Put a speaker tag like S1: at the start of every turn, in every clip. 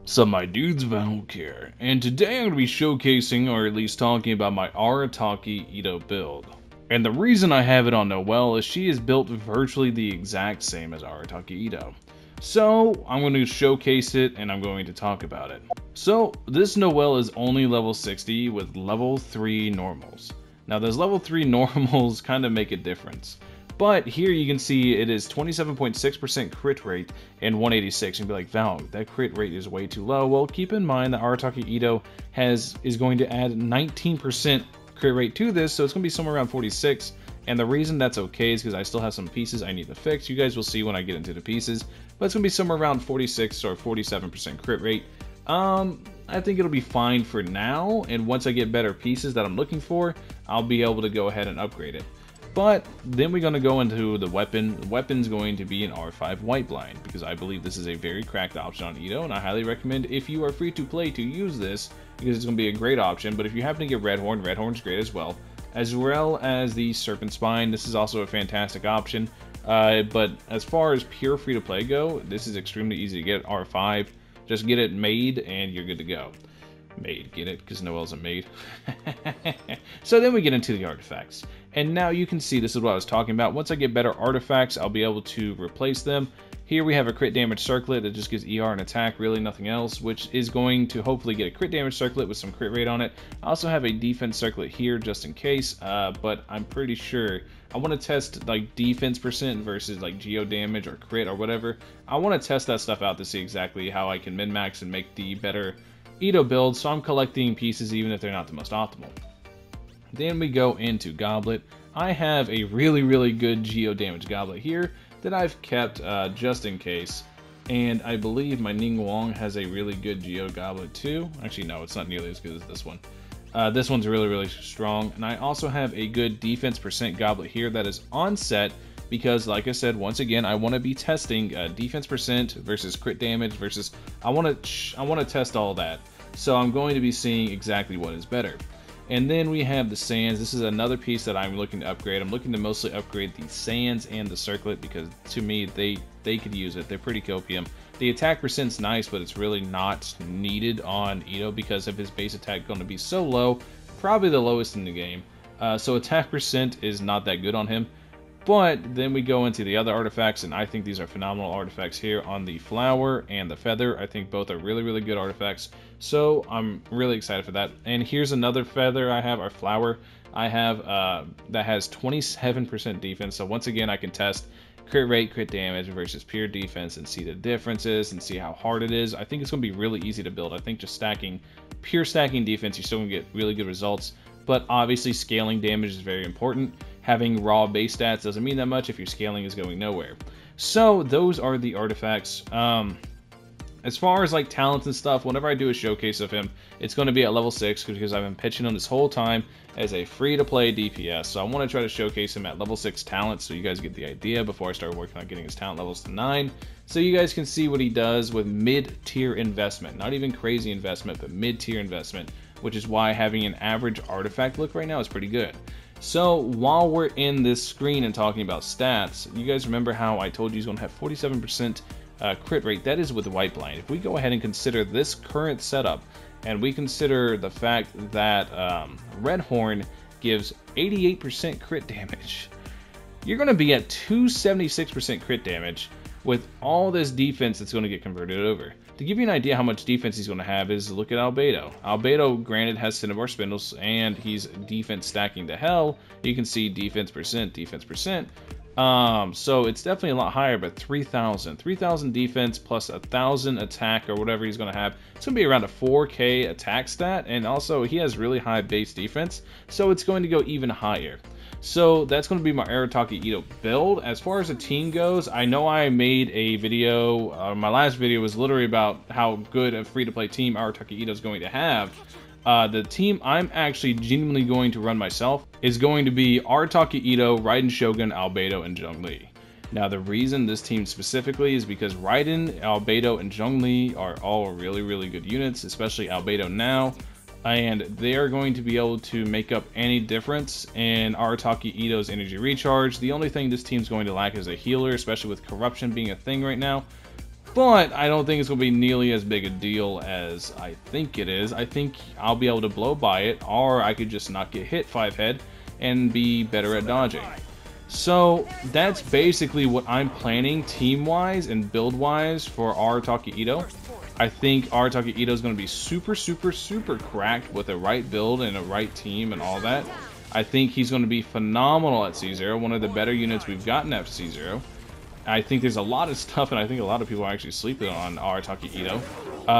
S1: So my dude's Valk here, and today I'm going to be showcasing, or at least talking about my Arataki Itto build. And the reason I have it on Noelle is she is built virtually the exact same as Arataki Itto. So I'm going to showcase it and I'm going to talk about it. So this Noelle is only level 60 with level 3 normals. Now those level 3 normals kind of make a difference. But here you can see it is 27.6% crit rate and 186. And be like, Val, that crit rate is way too low. Well, keep in mind that Arataki Itto is going to add 19% crit rate to this, so it's going to be somewhere around 46. And the reason that's okay is because I still have some pieces I need to fix. You guys will see when I get into the pieces. But it's going to be somewhere around 46 or 47% crit rate. I think it'll be fine for now. And once I get better pieces that I'm looking for, I'll be able to go ahead and upgrade it. But then we're going to go into the weapon. The weapon's going to be an R5 White Blind, because I believe this is a very cracked option on Itto, and I highly recommend, if you are free to play, to use this, because it's going to be a great option. But if you happen to get Red Horn's great as well as the Serpent Spine. This is also a fantastic option. But as far as pure free to play go, this is extremely easy to get. R5, just get it made and you're good to go. Made, get it? Because Noelle's a maid. So then we get into the artifacts. And now you can see this is what I was talking about. Once I get better artifacts, I'll be able to replace them. Here we have a crit damage circlet that just gives ER and attack, really nothing else, which is going to hopefully get a crit damage circlet with some crit rate on it. I also have a defense circlet here just in case, but I'm pretty sure I want to test like defense percent versus like geo damage or crit or whatever. I want to test that stuff out to see exactly how I can min-max and make the better Itto build, so I'm collecting pieces even if they're not the most optimal. Then we go into Goblet. I have a really good geo damage Goblet here that I've kept just in case. And I believe my Ning Wong has a really good geo Goblet too. Actually, no, it's not nearly as good as this one. This one's really strong. And I also have a good defense percent Goblet here that is on set, because like I said, once again, I want to be testing defense percent versus crit damage versus I want to test all that. So I'm going to be seeing exactly what is better. And then we have the sands. This is another piece that I'm looking to upgrade. I'm looking to mostly upgrade the sands and the circlet, because to me they could use it. They're pretty copium. The attack percent's nice, but it's really not needed on Itto because of his base attack going to be so low, probably the lowest in the game. So attack percent is not that good on him. But then we go into the other artifacts, and I think these are phenomenal artifacts here on the flower and the feather. I think both are really good artifacts, so I'm really excited for that. And here's another feather I have, our flower. I have that has 27% defense, so once again I can test crit rate, crit damage versus pure defense and see the differences and see how hard it is. I think it's going to be really easy to build. I think just pure stacking defense, you're still going to get really good results. But obviously scaling damage is very important. Having raw base stats doesn't mean that much if your scaling is going nowhere. So those are the artifacts. As far as like talents and stuff, whenever I do a showcase of him, it's going to be at level 6 because I've been pitching him this whole time as a free-to-play DPS. So I want to try to showcase him at level 6 talents so you guys get the idea before I start working on getting his talent levels to 9. So you guys can see what he does with mid-tier investment. Not even crazy investment, but mid-tier investment, which is why having an average artifact look right now is pretty good. So while we're in this screen and talking about stats, you guys remember how I told you he's going to have 47% crit rate? That is with White Blind. If we go ahead and consider this current setup, and we consider the fact that Red Horn gives 88% crit damage, you're going to be at 276% crit damage with all this defense that's going to get converted over. To give you an idea how much defense he's going to have is look at Albedo. Albedo, granted, has Cinnabar Spindles, and he's defense stacking to hell. You can see defense percent. So it's definitely a lot higher, but 3,000 defense plus 1,000 attack or whatever he's going to have. It's going to be around a 4K attack stat, and also he has really high base defense, so it's going to go even higher. So that's going to be my Arataki Itto build. As far as the team goes, I know I made a video, my last video was literally about how good a free-to-play team Arataki Itto is going to have. The team I'm actually genuinely going to run myself is going to be Arataki Itto, Raiden Shogun, Albedo, and Zhongli. Now the reason this team specifically is because Raiden, Albedo, and Zhongli are all really good units, especially Albedo now. And they are going to be able to make up any difference in Arataki Itto's energy recharge. The only thing this team's going to lack is a healer, especially with corruption being a thing right now. but I don't think it's going to be nearly as big a deal as I think it is. I think I'll be able to blow by it, or I could just not get hit 5-head and be better at dodging. So that's basically what I'm planning team-wise and build-wise for Arataki Itto. I think Arataki Itto is going to be super, super, super cracked with a right build and a right team and all that. I think he's going to be phenomenal at C0, one of the better units we've gotten at C0. I think there's a lot of stuff, and I think a lot of people are actually sleeping on Arataki Itto.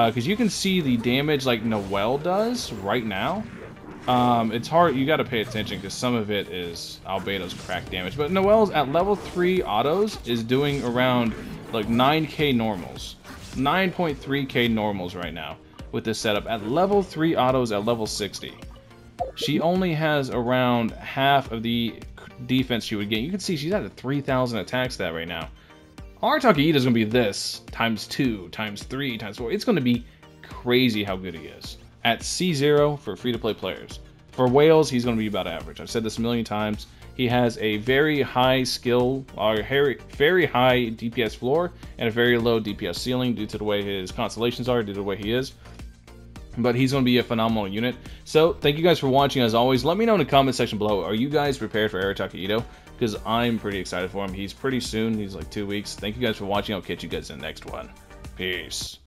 S1: Because you can see the damage like Noelle does right now. It's hard, you gotta pay attention because some of it is Albedo's crack damage. But Noelle's at level 3 autos is doing around like 9k normals. 9.3k normals right now with this setup. At level 3 autos at level 60. She only has around half of the defense she would get. You can see she's at a 3,000 attack stat right now. Arataki Itto is going to be this times 2, times 3, times 4. It's going to be crazy how good he is. At C0 for free-to-play players. For Wales, he's going to be about average. I've said this a million times. He has a very high skill, or very high DPS floor, and a very low DPS ceiling due to the way his constellations are, due to the way he is. But he's going to be a phenomenal unit. So, thank you guys for watching as always. Let me know in the comment section below, are you guys prepared for Arataki Itto? Because I'm pretty excited for him. He's pretty soon. He's like 2 weeks. Thank you guys for watching. I'll catch you guys in the next one. Peace.